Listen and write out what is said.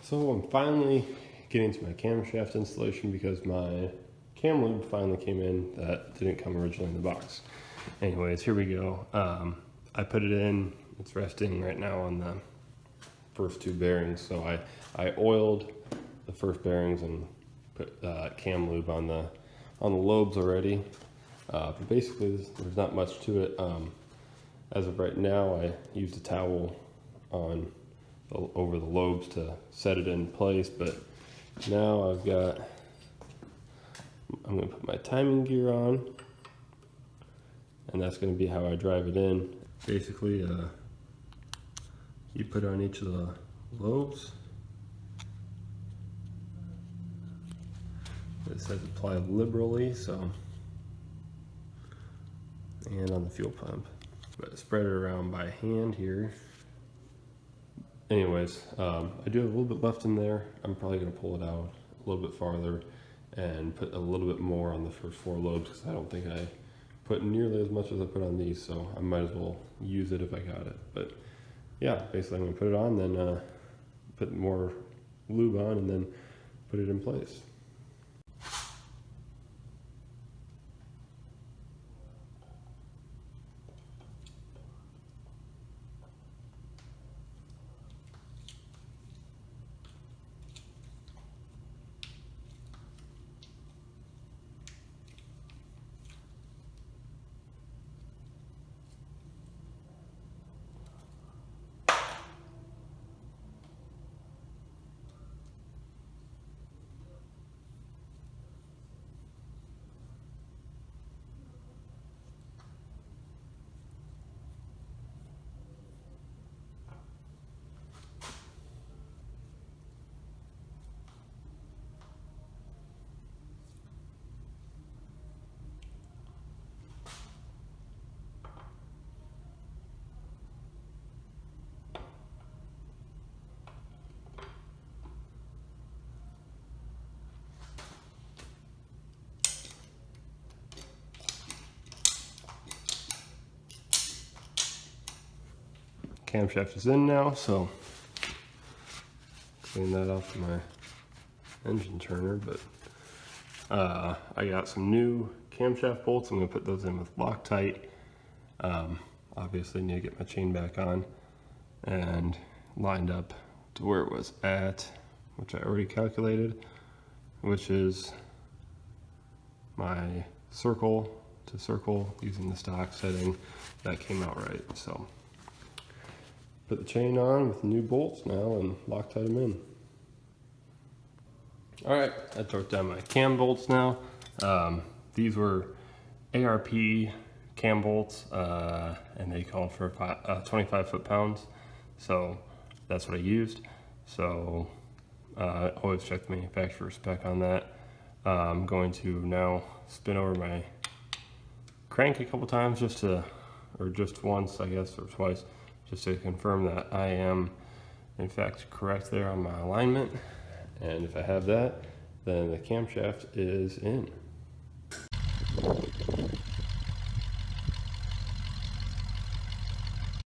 So I'm finally getting to my camshaft installation because my cam lube finally came in that didn't come originally in the box. Anyways, here we go. I put it in, it's resting right now on the first two bearings. So I oiled the first bearings and put cam lube on the lobes already. But basically there's not much to it. As of right now, I used a towel over the lobes to set it in place, but now I'm going to put my timing gear on, and that's going to be how I drive it in. Basically, you put on each of the lobes. It says apply liberally, so, and on the fuel pump, but spread it around by hand here. Anyways, I do have a little bit left in there. I'm probably going to pull it out a little bit farther and put a little bit more on the first four lobes because I don't think I put nearly as much as I put on these, so I might as well use it if I got it. But yeah, basically I'm going to put it on, then put more lube on, and then put it in place. Camshaft is in now, so clean that off my engine turner. But I got some new camshaft bolts. I'm going to put those in with Loctite. Obviously need to get my chain back on and lined up to where it was at, which I already calculated, which is my circle to circle using the stock setting. That came out right. So put the chain on with new bolts now and Loctite them in. All right, I torqued down my cam bolts now. These were ARP cam bolts, and they called for 25 foot-pounds. So that's what I used. So always check the manufacturer spec on that. I'm going to now spin over my crank a couple times just once, I guess, or twice, just to confirm that I am in fact correct there on my alignment. And if I have that, then the camshaft is in.